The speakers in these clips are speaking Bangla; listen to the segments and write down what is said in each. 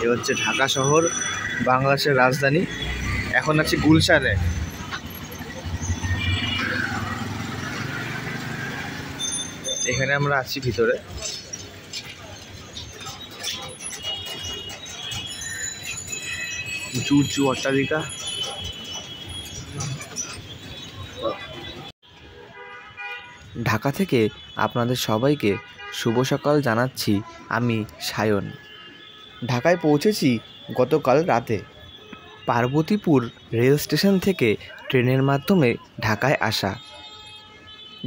এ হচ্ছে ঢাকা শহর, বাংলাদেশের রাজধানী। এখন আছি গুলশানে। এখানে আমরা আছি ভিতরে। উঁচু উঁচু অট্টালিকা। ঢাকা থেকে আপনাদের সবাইকে শুভ সকাল জানাচ্ছি। আমি সায়ন। ঢাকায় পৌঁছেছি গতকাল রাতে। পার্বতীপুর রেল স্টেশন থেকে ট্রেনের মাধ্যমে ঢাকায় আসা।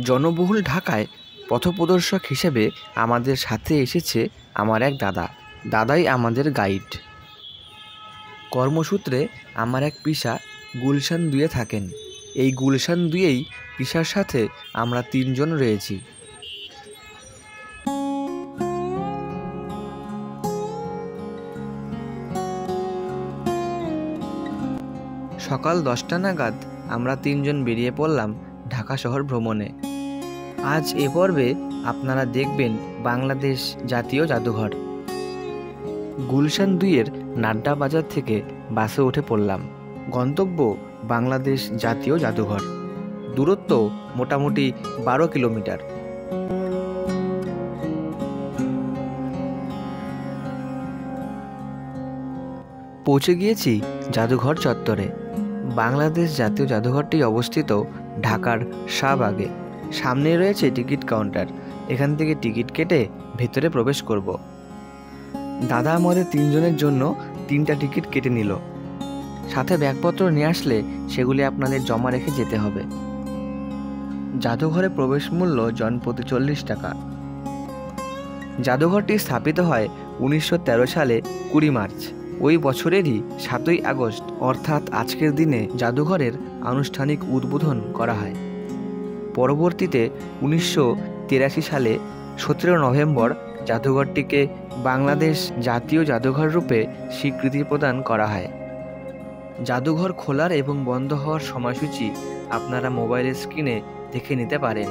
জনবহুল ঢাকায় পথপ্রদর্শক হিসেবে আমাদের সাথে এসেছে আমার এক দাদাই আমাদের গাইড। কর্মসূত্রে আমার এক পিসা গুলশান 2-এ থাকেন। এই গুলশান 2-এই পিসার সাথে আমরা 3 জন রয়েছি। সকাল 10টা নাগাদ আমরা 3 জন বেরিয়ে পড়লাম ঢাকা শহর ভ্রমণে। আজ এ পর্বে আপনারা দেখবেন বাংলাদেশ জাতীয় জাদুঘর। গুলশান 2-এর নাড্ডা বাজার থেকে বাসে উঠে পড়লাম। গন্তব্য বাংলাদেশ জাতীয় জাদুঘর। দূরত্ব মোটামুটি 12 কিলোমিটার। পৌঁছে গিয়েছি জাদুঘর চত্বরে। বাংলাদেশ জাতীয় জাদুঘরটি অবস্থিত ঢাকার শাহবাগে। সামনে রয়েছে টিকিট কাউন্টার। এখান থেকে টিকিট কেটে ভেতরে প্রবেশ করব। দাদা আমাদের 3 জনের জন্য 3টা টিকিট কেটে নিল। সাথে ব্যাগপত্র নিয়ে আসলে সেগুলি আপনাদের জমা রেখে যেতে হবে। জাদুঘরে প্রবেশ মূল্য জনপ্রতি 40 টাকা। জাদুঘরটি স্থাপিত হয় 1913 সালে 20 মার্চ। ওই বছরেরই 7ই আগস্ট অর্থাৎ আজকের দিনে জাদুঘরের আনুষ্ঠানিক উদ্বোধন করা হয়। পরবর্তীতে 1983 সালে 17 নভেম্বর জাদুঘরটিকে বাংলাদেশ জাতীয় জাদুঘর রূপে স্বীকৃতি প্রদান করা হয়। জাদুঘর খোলার এবং বন্ধ হওয়ার সময়সূচি আপনারা মোবাইলের স্ক্রিনে দেখে নিতে পারেন।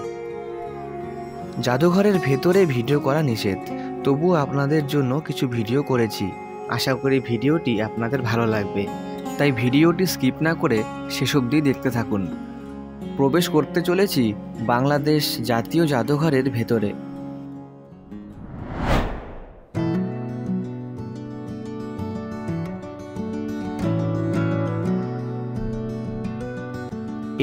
জাদুঘরের ভেতরে ভিডিও করা নিষেধ, তবুও আপনাদের জন্য কিছু ভিডিও করেছি। আশা করি ভিডিওটি আপনাদের ভালো লাগবে, তাই ভিডিওটি স্কিপ না করে শেষ অবধি দেখতে থাকুন। প্রবেশ করতে চলেছি বাংলাদেশ জাতীয় জাদুঘরের ভেতরে।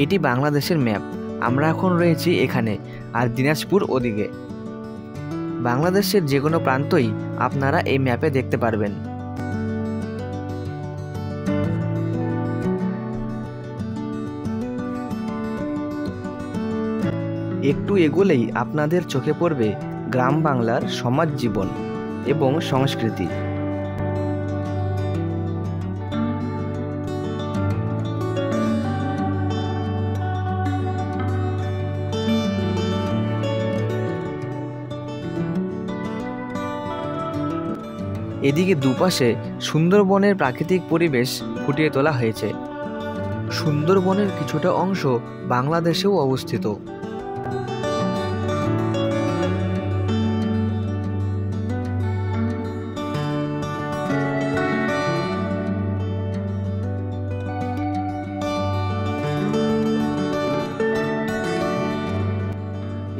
এটি বাংলাদেশের ম্যাপ। আমরা এখন রয়েছি এখানে, আর দিনাজপুর ওদিকে। বাংলাদেশের যে কোনো প্রান্তই আপনারা এই ম্যাপে দেখতে পারবেন। একটু এগোলেই আপনাদের চোখে পড়বে গ্রাম বাংলার সমাজ জীবন এবং সংস্কৃতি। এদিকে দুপাশে সুন্দরবনের প্রাকৃতিক পরিবেশ ফুটিয়ে তোলা হয়েছে। সুন্দরবনের কিছুটা অংশ বাংলাদেশেও অবস্থিত।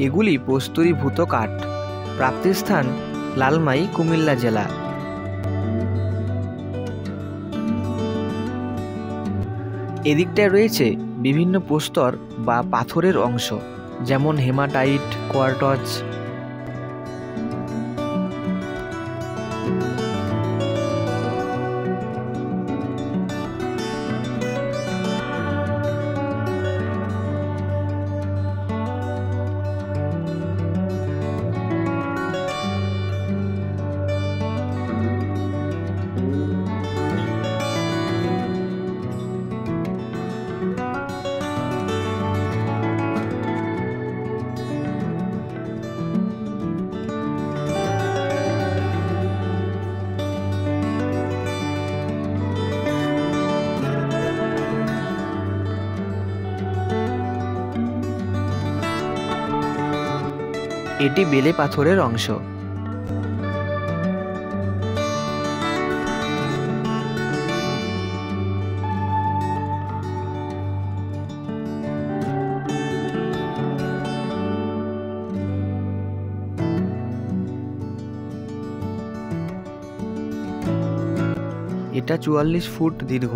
এগুলি প্রস্তরীভূত কাঠ। প্রাপ্তিস্থান লালমাই, কুমিল্লা জেলা। এদিকটায় রয়েছে বিভিন্ন প্রস্তর বা পাথরের অংশ, যেমন হেমাটাইট, কোয়ার্টজ। এটি বেলে পাথরের অংশ। এটা ৪৪ ফুট দীর্ঘ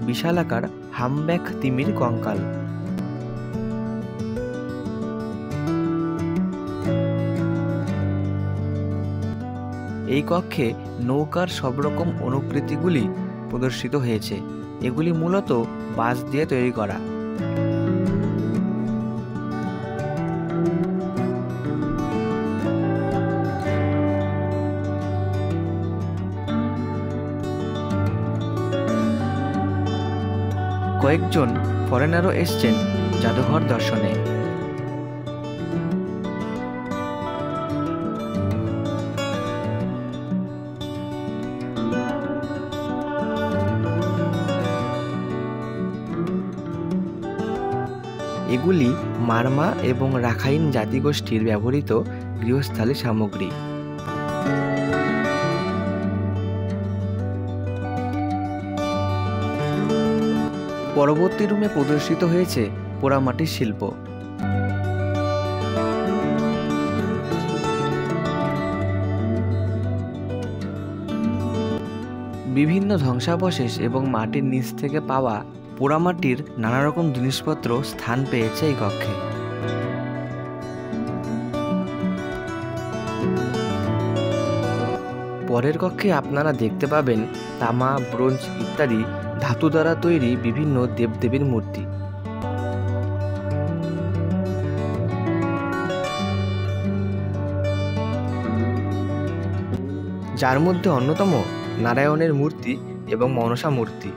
বিশালাকার হামব্যাক তিমির কঙ্কাল। এই কক্ষে নৌকার সব রকম অনুকৃতিগুলি প্রদর্শিত হয়েছে। এগুলি মূলত বাঁশ দিয়ে তৈরি করা। কয়েকজন ফরেনারও এসছেন জাদুঘর দর্শনে। এগুলি মারমা এবং রাখাইন জাতিগোষ্ঠীর ব্যবহৃত গৃহস্থালী সামগ্রী। পরবর্তী রুমে প্রদর্শিত হয়েছে পোড়ামাটির শিল্প। বিভিন্ন ধ্বংসাবশেষ এবং মাটির নিচ থেকে পাওয়া পোড়ামাটির নানা রকম জিনিসপত্র স্থান পেয়েছে এই কক্ষে। পরের কক্ষে আপনারা দেখতে পাবেন তামা, ব্রোঞ্জ ইত্যাদি ধাতু দ্বারা তৈরি বিভিন্ন দেবদেবীর মূর্তি। যার মধ্যে অন্যতম নারায়ণের মূর্তি এবং মনসা মূর্তি।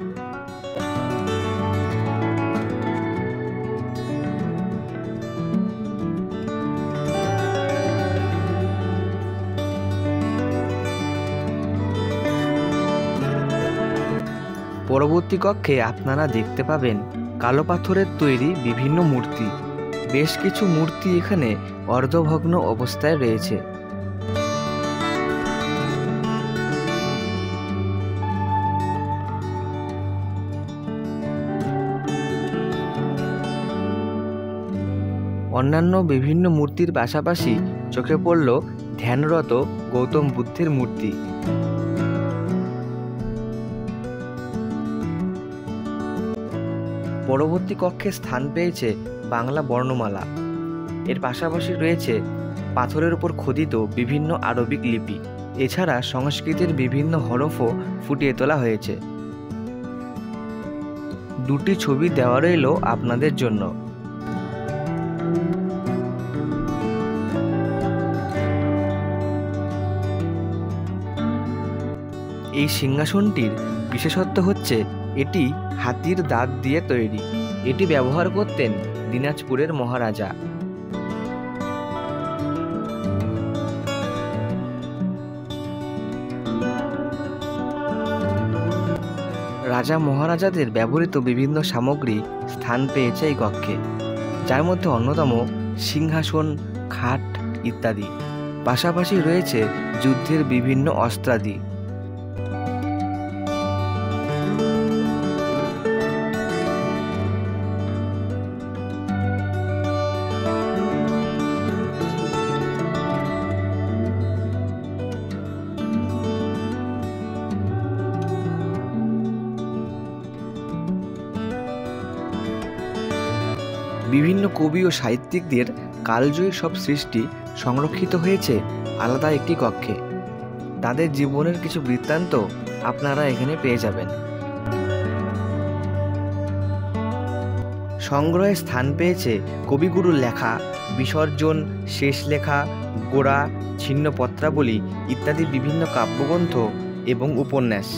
পরবর্তী কক্ষে আপনারা দেখতে পাবেন কালো পাথরের তৈরি বিভিন্ন মূর্তি। বেশ কিছু মূর্তি এখানে অর্ধভগ্ন অবস্থায় রয়েছে। অন্যান্য বিভিন্ন মূর্তির পাশাপাশি চোখে পড়ল ধ্যানরত গৌতম বুদ্ধের মূর্তি। পরবর্তী কক্ষে স্থান পেয়েছে বাংলা বর্ণমালা। এর পাশাপাশি রয়েছে পাথরের উপর খোদিত বিভিন্ন আরবিক লিপি। এছাড়া সংস্কৃতের বিভিন্ন হরফও ফুটিয়ে তোলা হয়েছে। দুটি ছবি দেওয়া রইল আপনাদের জন্য। এই সিংহাসনটির বিশেষত্ব হচ্ছে এটি হাতির দাঁত দিয়ে তৈরি। এটি ব্যবহার করতেন দিনাজপুরের মহারাজা। রাজা মহারাজাদের ব্যবহৃত বিভিন্ন সামগ্রী স্থান পেয়েছে এই কক্ষে, যার মধ্যে অন্যতম সিংহাসন, খাট ইত্যাদি। পাশাপাশি রয়েছে যুদ্ধের বিভিন্ন অস্ত্রাদি। বিভিন্ন কবি ও সাহিত্যিকদের কালজয়ী সব সৃষ্টি সংরক্ষিত হয়েছে আলাদা একটি কক্ষে। তাদের জীবনের কিছু বৃত্তান্ত আপনারা এখানে পেয়ে যাবেন। সংগ্রহে স্থান পেয়েছে কবিগুরুর লেখা বিসর্জন, শেষ লেখা, গোড়া, ছিন্ন পত্রাবলী ইত্যাদি বিভিন্ন কাব্যগ্রন্থ এবং উপন্যাস।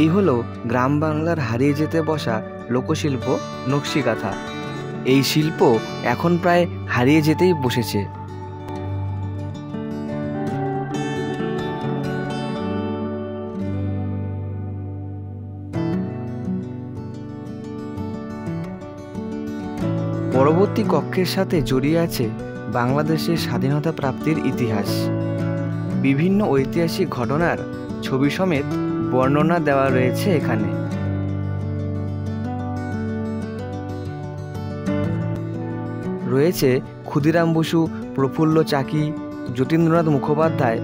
এই হলো গ্রাম বাংলার হারিয়ে যেতে বসা লোকশিল্প নকশিকাঁথা। এই শিল্প এখন প্রায় হারিয়ে যেতেই বসেছে। পরবর্তী কক্ষের সাথে জড়িয়ে আছে বাংলাদেশের স্বাধীনতা প্রাপ্তির ইতিহাস। বিভিন্ন ঐতিহাসিক ঘটনার ছবি সমেত বর্ণনা দেওয়া রয়েছে এখানে। রয়েছে ক্ষুদিরাম বসু, প্রফুল্ল চাকি, যতীন্দ্রনাথ মুখোপাধ্যায়,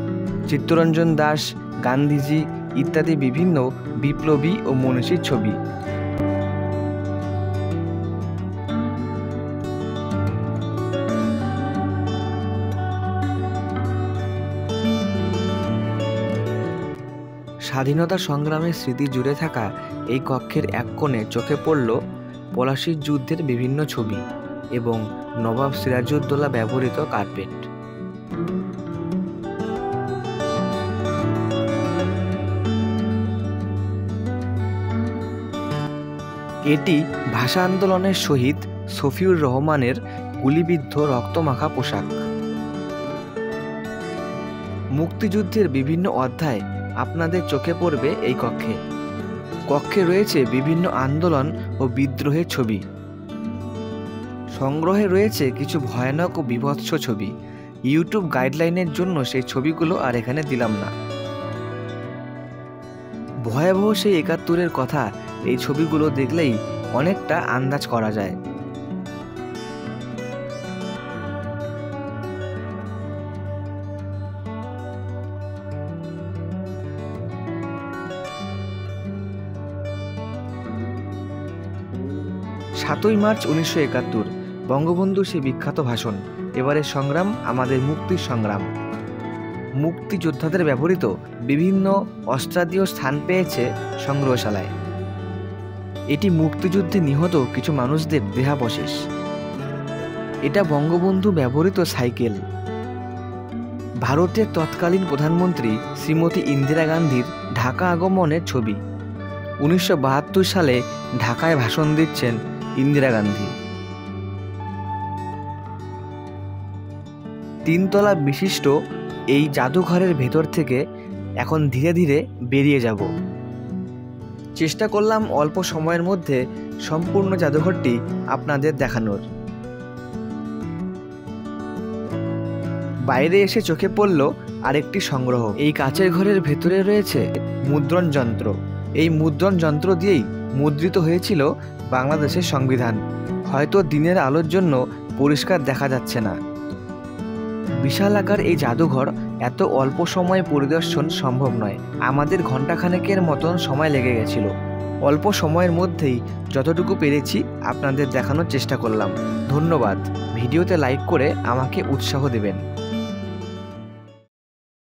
চিত্তরঞ্জন দাস, গান্ধীজি ইত্যাদি বিভিন্ন বিপ্লবী ও মনীষীর ছবি। স্বাধীনতা সংগ্রামের স্মৃতি জুড়ে থাকা এই কক্ষের এক কোণে চোখে পড়ল পলাশীর যুদ্ধের বিভিন্ন ছবি এবং নবাব সিরাজউদ্দৌলা ব্যবহৃত কার্পেট। এটি ভাষা আন্দোলনের শহীদ শফিউর রহমানের গুলিবিদ্ধ রক্তমাখা পোশাক। মুক্তিযুদ্ধের বিভিন্ন অধ্যায় আপনাদের চোখে পড়বে এই কক্ষে। কক্ষে রয়েছে বিভিন্ন আন্দোলন ও বিদ্রোহের ছবি। সংগ্রহে রয়েছে কিছু ভয়ানক ও বীভৎস ছবি। ইউটিউব গাইডলাইনের জন্য সেই ছবিগুলো আর এখানে দিলাম না। ভয়াবহ সেই ৭১-এর কথা এই ছবিগুলো দেখলেই অনেকটা আন্দাজ করা যায়। সাতই মার্চ ১৯৭১, বঙ্গবন্ধুর সেই বিখ্যাত ভাষণ, এবারের সংগ্রাম আমাদের মুক্তির সংগ্রাম। মুক্তিযোদ্ধাদের ব্যবহৃত বিভিন্ন অস্ত্রাদিও স্থান পেয়েছে সংগ্রহশালায়। এটি মুক্তিযুদ্ধে নিহত কিছু মানুষদের দেহাবশেষ। এটা বঙ্গবন্ধু ব্যবহৃত সাইকেল। ভারতের তৎকালীন প্রধানমন্ত্রী শ্রীমতী ইন্দিরা গান্ধীর ঢাকা আগমনের ছবি। ১৯৭২ সালে ঢাকায় ভাষণ দিচ্ছেন ইন্দিরা গান্ধী। ৩ তলা বিশিষ্ট এই জাদুঘরের ভেতর থেকে এখন ধীরে ধীরে বেরিয়ে যাব। চেষ্টা করলাম অল্প সময়ের মধ্যে সম্পূর্ণ জাদুঘরটি আপনাদের দেখানোর। বাইরে এসে চোখে পড়ল আরেকটি সংগ্রহ। এই কাচের ঘরের ভেতরে রয়েছে মুদ্রণ যন্ত্র। এই মুদ্রণ যন্ত্র দিয়েই মুদ্রিত হয়েছিল বাংলাদেশের সংবিধান। হয়তো দিনের আলোর জন্য পরিষ্কার দেখা যাচ্ছে না। বিশাল আকার এই জাদুঘর এত অল্প সময়ে পরিদর্শন সম্ভব নয়। আমাদের ঘণ্টাখানেকের মতন সময় লেগে গেছিল। অল্প সময়ের মধ্যেই যতটুকু পেরেছি আপনাদের দেখানোর চেষ্টা করলাম। ধন্যবাদ। ভিডিওতে লাইক করে আমাকে উৎসাহ দেবেন।